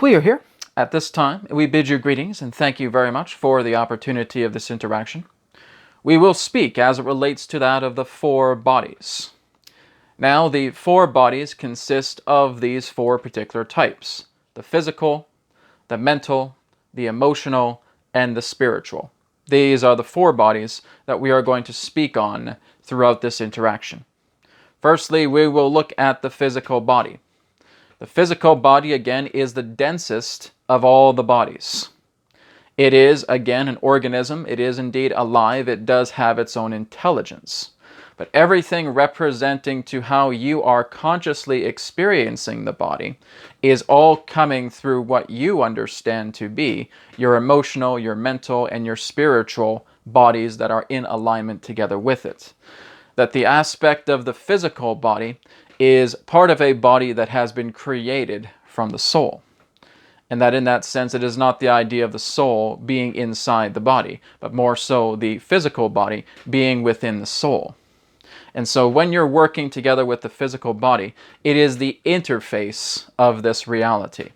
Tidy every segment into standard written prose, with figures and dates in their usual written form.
we are here at this time. We bid you greetings and thank you very much for the opportunity of this interaction. We will speak as it relates to that of the four bodies. Now, the four bodies consist of these four particular types: the physical, the mental, the emotional, and the spiritual. These are the four bodies that we are going to speak on throughout this interaction. Firstly, we will look at the physical body. The physical body, again, is the densest of all the bodies. It is, again, an organism. It is indeed alive. It does have its own intelligence. But everything representing to how you are consciously experiencing the body is all coming through what you understand to be your emotional, your mental, and your spiritual bodies that are in alignment together with it. That the aspect of the physical body is part of a body that has been created from the soul. And that in that sense, it is not the idea of the soul being inside the body, but more so the physical body being within the soul. And so when you're working together with the physical body, it is the interface of this reality.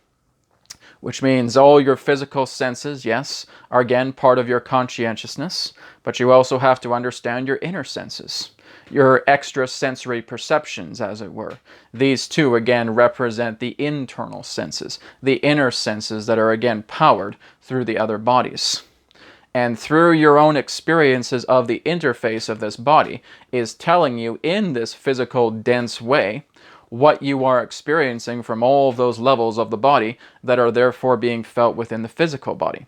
Which means all your physical senses, yes, are again part of your conscientiousness, but you also have to understand your inner senses, your extrasensory perceptions, as it were. These two, again, represent the internal senses, the inner senses that are, again, powered through the other bodies. And through your own experiences of the interface of this body is telling you in this physical, dense way what you are experiencing from all of those levels of the body that are therefore being felt within the physical body.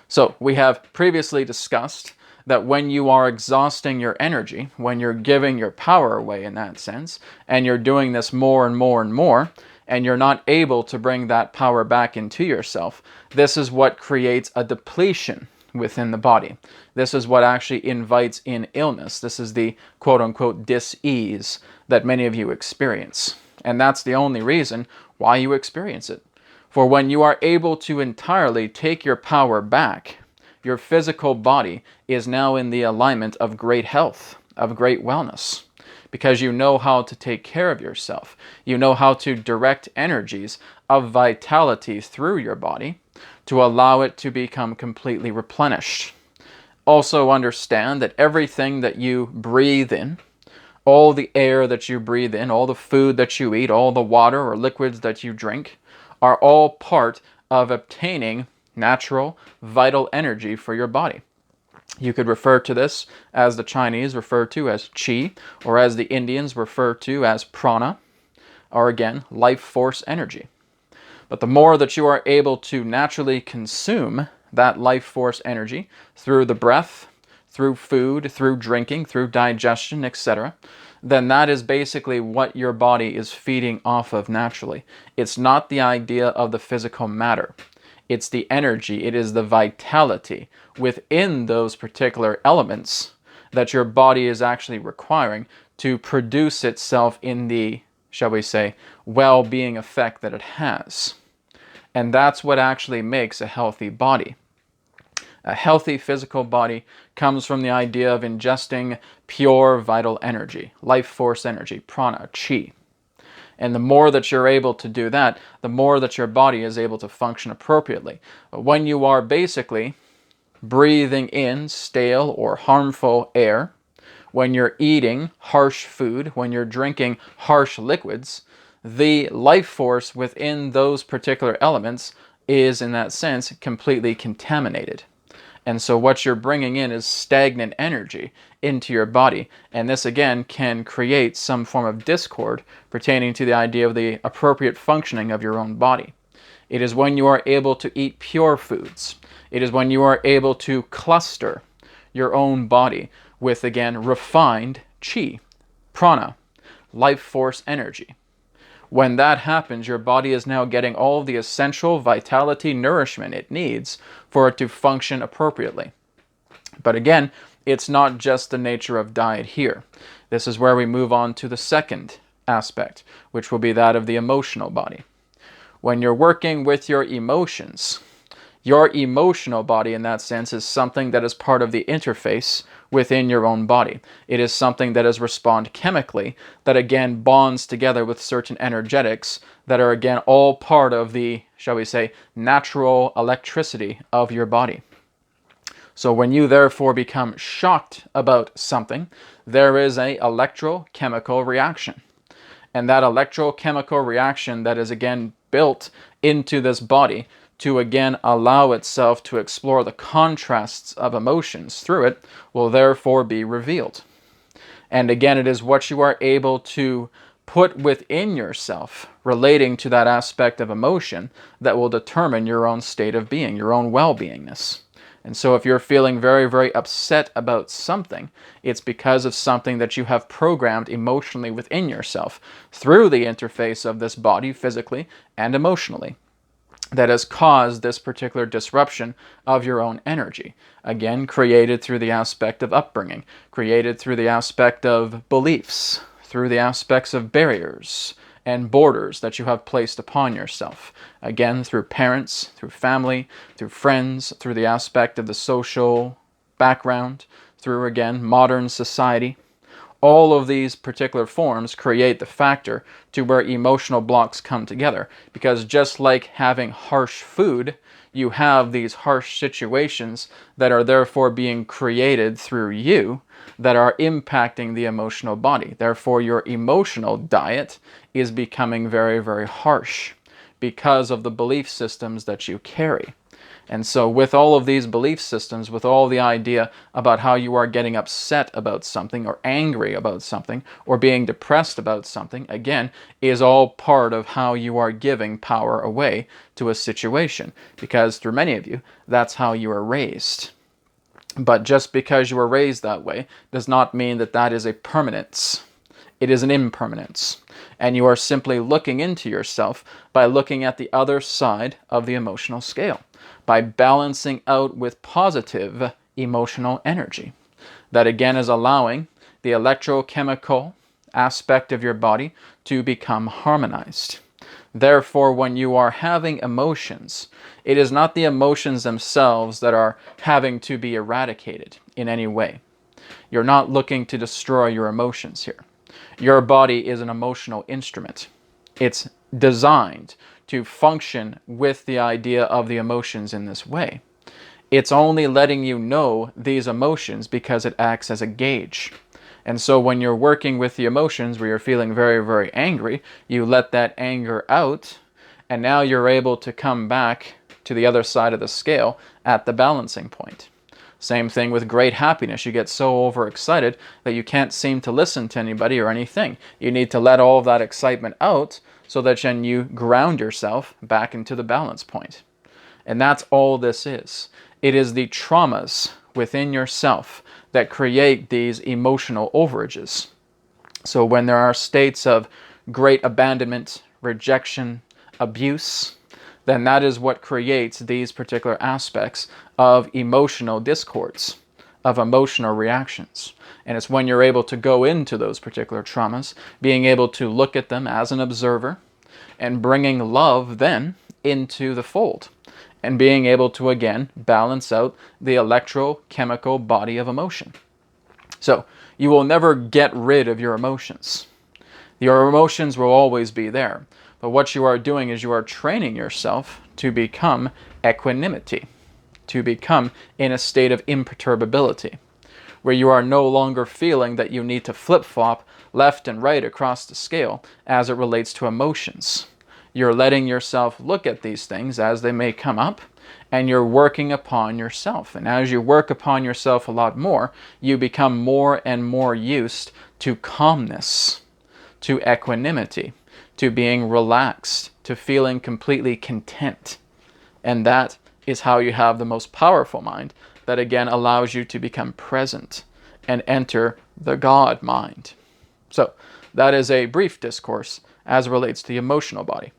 So we have previously discussed that when you are exhausting your energy, when you're giving your power away in that sense, and you're doing this more and more and more, and you're not able to bring that power back into yourself, this is what creates a depletion within the body. This is what actually invites in illness. This is the quote-unquote dis-ease that many of you experience. And that's the only reason why you experience it. For when you are able to entirely take your power back, your physical body is now in the alignment of great health, of great wellness, because you know how to take care of yourself. You know how to direct energies of vitality through your body to allow it to become completely replenished. Also understand that everything that you breathe in, all the air that you breathe in, all the food that you eat, all the water or liquids that you drink, are all part of obtaining natural, vital energy for your body. You could refer to this as the Chinese refer to as qi, or as the Indians refer to as prana, or again, life force energy. But the more that you are able to naturally consume that life force energy through the breath, through food, through drinking, through digestion, etc., then that is basically what your body is feeding off of naturally. It's not the idea of the physical matter. It's the energy, it is the vitality within those particular elements that your body is actually requiring to produce itself in the, shall we say, well-being effect that it has. And that's what actually makes a healthy body. A healthy physical body comes from the idea of ingesting pure vital energy, life force energy, prana, qi. And the more that you're able to do that, the more that your body is able to function appropriately. But when you are basically breathing in stale or harmful air, when you're eating harsh food, when you're drinking harsh liquids, the life force within those particular elements is, in that sense, completely contaminated. And so what you're bringing in is stagnant energy into your body. And this, again, can create some form of discord pertaining to the idea of the appropriate functioning of your own body. It is when you are able to eat pure foods. It is when you are able to cluster your own body with, again, refined qi, prana, life force energy. When that happens, your body is now getting all of the essential vitality, nourishment it needs for it to function appropriately. But again, it's not just the nature of diet here. This is where we move on to the second aspect, which will be that of the emotional body. When you're working with your emotions, Your emotional body, in that sense, is something that is part of the interface within your own body. It is something that is respond chemically, that again bonds together with certain energetics that are again all part of the, shall we say, natural electricity of your body. So when you therefore become shocked about something, there is an electrochemical reaction. And that electrochemical reaction that is again built into this body to again allow itself to explore the contrasts of emotions through it will therefore be revealed. And again, it is what you are able to put within yourself relating to that aspect of emotion that will determine your own state of being, your own well-beingness. And so if you're feeling very, very upset about something, it's because of something that you have programmed emotionally within yourself through the interface of this body physically and emotionally that has caused this particular disruption of your own energy. Again, created through the aspect of upbringing, created through the aspect of beliefs, through the aspects of barriers and borders that you have placed upon yourself. Again, through parents, through family, through friends, through the aspect of the social background, through, again, modern society. All of these particular forms create the factor to where emotional blocks come together. Because just like having harsh food, you have these harsh situations that are therefore being created through you that are impacting the emotional body. Therefore, your emotional diet is becoming very, very harsh because of the belief systems that you carry. And so with all of these belief systems, with all the idea about how you are getting upset about something or angry about something or being depressed about something, again, is all part of how you are giving power away to a situation. Because for many of you, that's how you are raised. But just because you were raised that way does not mean that that is a permanence. It is an impermanence. And you are simply looking into yourself by looking at the other side of the emotional scale, by balancing out with positive emotional energy. That again is allowing the electrochemical aspect of your body to become harmonized. Therefore, when you are having emotions, it is not the emotions themselves that are having to be eradicated in any way. You're not looking to destroy your emotions here. Your body is an emotional instrument. It's designed to function with the idea of the emotions in this way. It's only letting you know these emotions because it acts as a gauge. And so when you're working with the emotions where you're feeling very, very angry, you let that anger out, and now you're able to come back to the other side of the scale at the balancing point. Same thing with great happiness. You get so overexcited that you can't seem to listen to anybody or anything. You need to let all of that excitement out so that then you ground yourself back into the balance point. And that's all this is. It is the traumas within yourself that create these emotional overages. So when there are states of great abandonment, rejection, abuse, then that is what creates these particular aspects of emotional discords, of emotional reactions. And it's when you're able to go into those particular traumas, being able to look at them as an observer, and bringing love then into the fold, and being able to again balance out the electrochemical body of emotion. So you will never get rid of your emotions. Your emotions will always be there. But what you are doing is you are training yourself to become equanimity, to become in a state of imperturbability, where you are no longer feeling that you need to flip-flop left and right across the scale as it relates to emotions. You're letting yourself look at these things as they may come up, and you're working upon yourself. And as you work upon yourself a lot more, you become more and more used to calmness, to equanimity, to being relaxed, to feeling completely content. And that is how you have the most powerful mind that again allows you to become present and enter the God mind. So that is a brief discourse as it relates to the emotional body.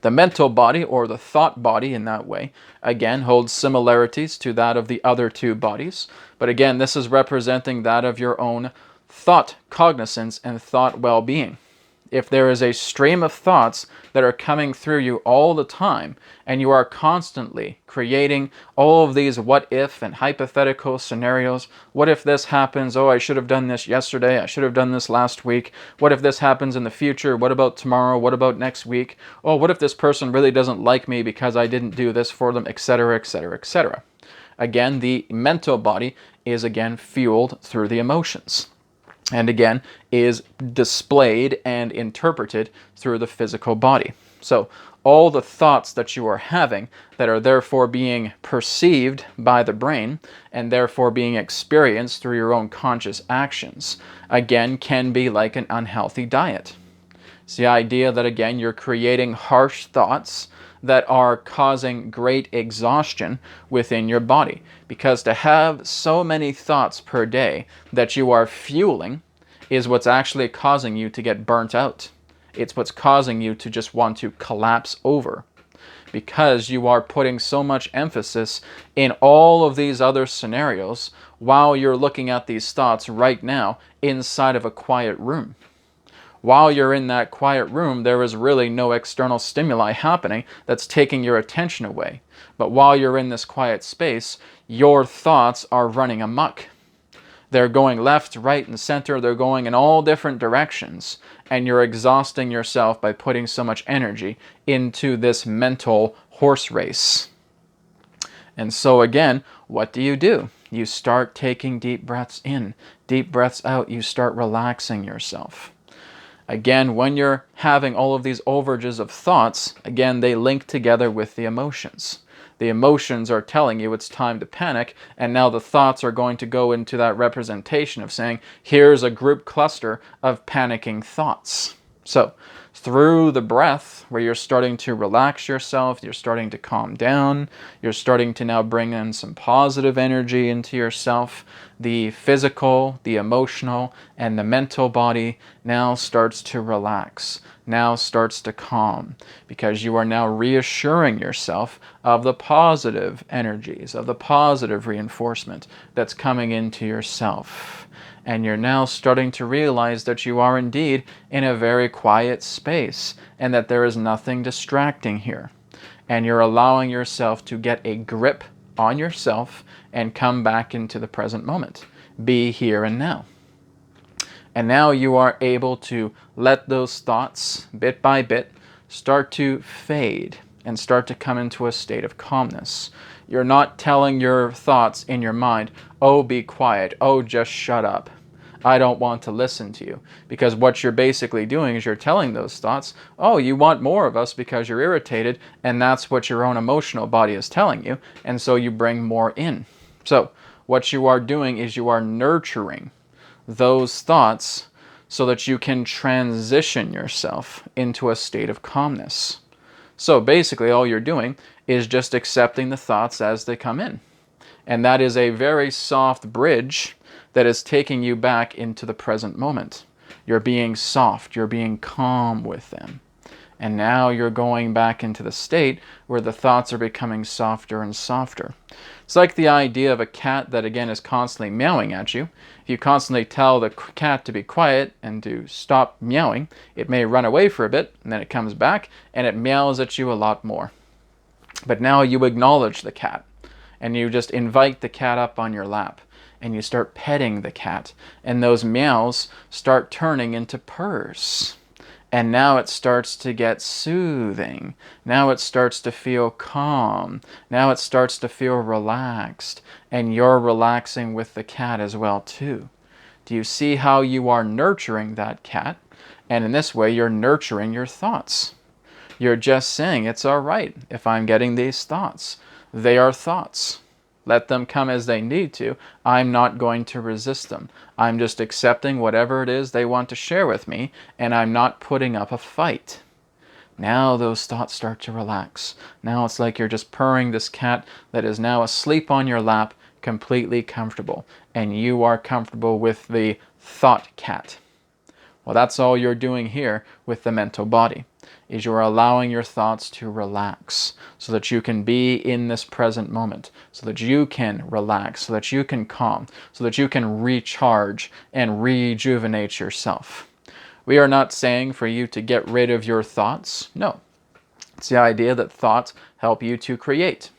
The mental body, or the thought body in that way, again holds similarities to that of the other two bodies. But again, this is representing that of your own thought cognizance and thought well-being. if there is a stream of thoughts that are coming through you all the time, and you are constantly creating all of these what if and hypothetical scenarios, what if this happens, oh, I should have done this yesterday, I should have done this last week, what if this happens in the future, what about tomorrow, what about next week, oh, what if this person really doesn't like me because I didn't do this for them, etc., etc., etc. Again, the mental body is again fueled through the emotions, and again is displayed and interpreted through the physical body. So all the thoughts that you are having that are therefore being perceived by the brain and therefore being experienced through your own conscious actions, again, can be like an unhealthy diet. It's the idea that, again, you're creating harsh thoughts that are causing great exhaustion within your body. Because to have so many thoughts per day that you are fueling is what's actually causing you to get burnt out. It's what's causing you to just want to collapse over. Because you are putting so much emphasis in all of these other scenarios while you're looking at these thoughts right now inside of a quiet room. While you're in that quiet room, there is really no external stimuli happening that's taking your attention away. But while you're in this quiet space, your thoughts are running amok. They're going left, right, and center. They're going in all different directions. And you're exhausting yourself by putting so much energy into this mental horse race. And so again, what do? You start taking deep breaths in, deep breaths out. You start relaxing yourself. Again, when you're having all of these overages of thoughts, again, they link together with the emotions. The emotions are telling you it's time to panic, and now the thoughts are going to go into that representation of saying, here's a group cluster of panicking thoughts. So, through the breath, where you're starting to relax yourself, you're starting to calm down, you're starting to now bring in some positive energy into yourself, the physical, the emotional, and the mental body now starts to relax, now starts to calm, because you are now reassuring yourself of the positive energies, of the positive reinforcement that's coming into yourself. And you're now starting to realize that you are indeed in a very quiet space and that there is nothing distracting here. And you're allowing yourself to get a grip on yourself and come back into the present moment. Be here and now. And now you are able to let those thoughts, bit by bit, start to fade and start to come into a state of calmness. You're not telling your thoughts in your mind, oh, be quiet, oh, just shut up, I don't want to listen to you. Because what you're basically doing is you're telling those thoughts, oh, you want more of us because you're irritated, and that's what your own emotional body is telling you, and so you bring more in. So what you are doing is you are nurturing those thoughts so that you can transition yourself into a state of calmness. So basically all you're doing is just accepting the thoughts as they come in. And that is a very soft bridge that is taking you back into the present moment. You're being soft, you're being calm with them. And now you're going back into the state where the thoughts are becoming softer and softer. It's like the idea of a cat that, again, is constantly meowing at you. If you constantly tell the cat to be quiet and to stop meowing, it may run away for a bit, and then it comes back, and it meows at you a lot more. But now you acknowledge the cat, and you just invite the cat up on your lap, and you start petting the cat, and those meows start turning into purrs. And now it starts to get soothing. Now it starts to feel calm. Now it starts to feel relaxed. And you're relaxing with the cat as well too. Do you see how you are nurturing that cat? And in this way, you're nurturing your thoughts. You're just saying, it's all right if I'm getting these thoughts. They are thoughts. Let them come as they need to. I'm not going to resist them. I'm just accepting whatever it is they want to share with me, and I'm not putting up a fight. Now those thoughts start to relax. Now it's like you're just purring this cat that is now asleep on your lap, completely comfortable. And you are comfortable with the thought cat. Well, that's all you're doing here with the mental body, is you're allowing your thoughts to relax so that you can be in this present moment, so that you can relax, so that you can calm, so that you can recharge and rejuvenate yourself. We are not saying for you to get rid of your thoughts. No. It's the idea that thoughts help you to create.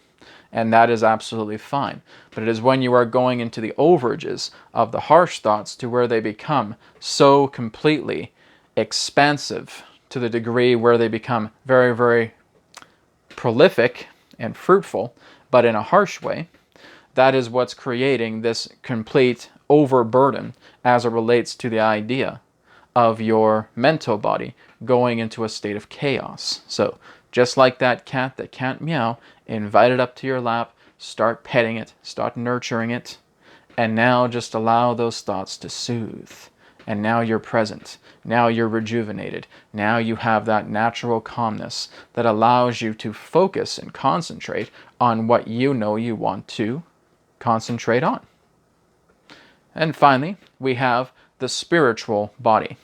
And that is absolutely fine. But it is when you are going into the overages of the harsh thoughts to where they become so completely expansive to the degree where they become very, very prolific and fruitful, but in a harsh way. That is what's creating this complete overburden as it relates to the idea of your mental body going into a state of chaos. So just like that cat that can't meow, invite it up to your lap, start petting it, start nurturing it, and now just allow those thoughts to soothe. And now you're present. Now you're rejuvenated. Now you have that natural calmness that allows you to focus and concentrate on what you know you want to concentrate on. And finally, we have the spiritual body.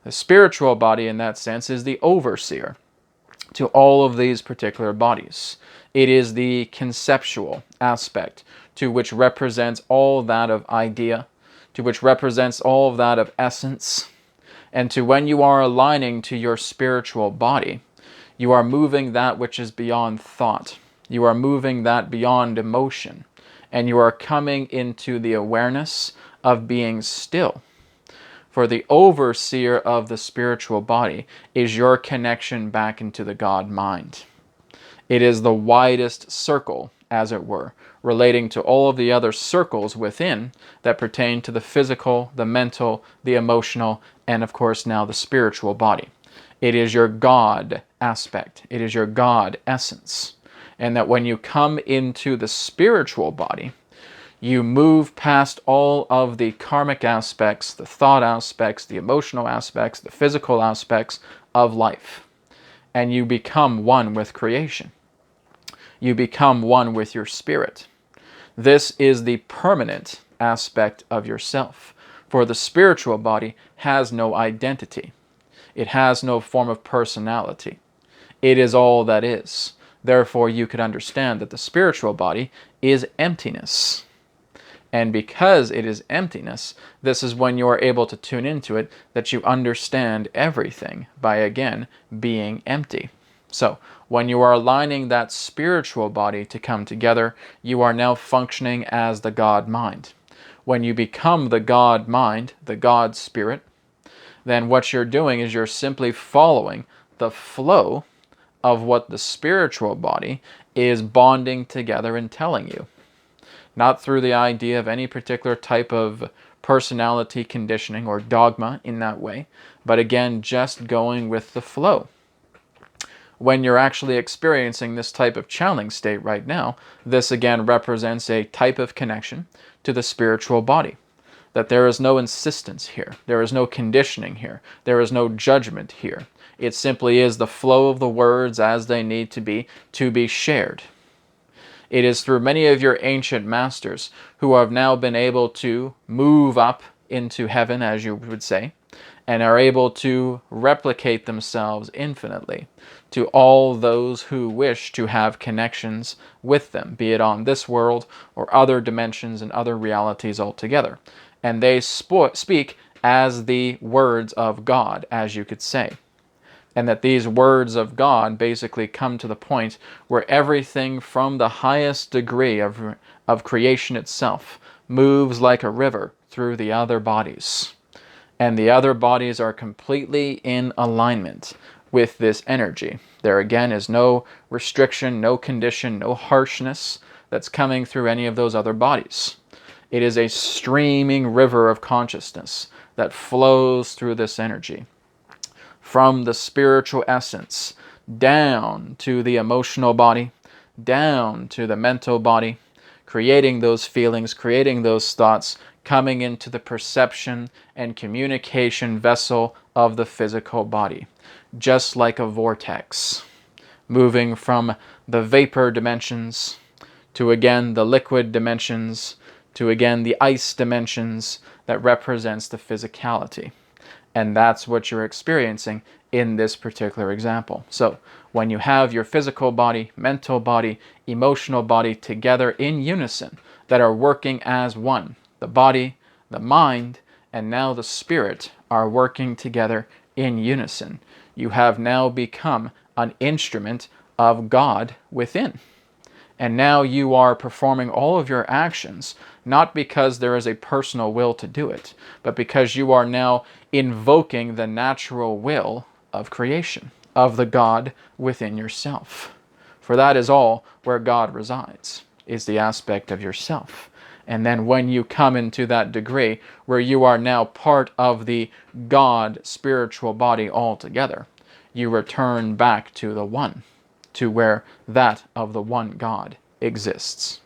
The spiritual body, in that sense, is the overseer to all of these particular bodies. It is the conceptual aspect to which represents all that of idea, to which represents all of that of essence, and to when you are aligning to your spiritual body, you are moving that which is beyond thought. You are moving that beyond emotion, and you are coming into the awareness of being still. For the overseer of the spiritual body is your connection back into the God mind. It is the widest circle, as it were, relating to all of the other circles within that pertain to the physical, the mental, the emotional, and of course now the spiritual body. It is your God aspect. It is your God essence. And that when you come into the spiritual body, you move past all of the karmic aspects, the thought aspects, the emotional aspects, the physical aspects of life. And you become one with creation. You become one with your spirit. This is the permanent aspect of yourself. For the spiritual body has no identity. It has no form of personality. It is all that is. Therefore, you could understand that the spiritual body is emptiness. And because it is emptiness, this is when you are able to tune into it, that you understand everything by, again, being empty. So, when you are aligning that spiritual body to come together, you are now functioning as the God mind. When you become the God mind, the God spirit, then what you're doing is you're simply following the flow of what the spiritual body is bonding together and telling you. Not through the idea of any particular type of personality conditioning or dogma in that way, but again, just going with the flow. When you're actually experiencing this type of channeling state right now, this again represents a type of connection to the spiritual body. That there is no insistence here. There is no conditioning here. There is no judgment here. It simply is the flow of the words as they need to be shared. It is through many of your ancient masters who have now been able to move up into heaven, as you would say, and are able to replicate themselves infinitely to all those who wish to have connections with them, be it on this world or other dimensions and other realities altogether. And they speak as the words of God, as you could say. And that these words of God basically come to the point where everything from the highest degree of creation itself moves like a river through the other bodies. And the other bodies are completely in alignment with this energy. There again is no restriction, no condition, no harshness that's coming through any of those other bodies. It is a streaming river of consciousness that flows through this energy. From the spiritual essence, down to the emotional body, down to the mental body, creating those feelings, creating those thoughts, coming into the perception and communication vessel of the physical body, just like a vortex, moving from the vapor dimensions to again the liquid dimensions, to again the ice dimensions that represents the physicality. And that's what you're experiencing in this particular example. So when you have your physical body, mental body, emotional body together in unison that are working as one, the body, the mind, and now the Spirit are working together in unison. You have now become an instrument of God within. And now you are performing all of your actions, not because there is a personal will to do it, but because you are now invoking the natural will of creation, of the God within yourself. For that is all where God resides, is the aspect of yourself. And then when you come into that degree where you are now part of the God spiritual body altogether, you return back to the one, to where that of the one God exists.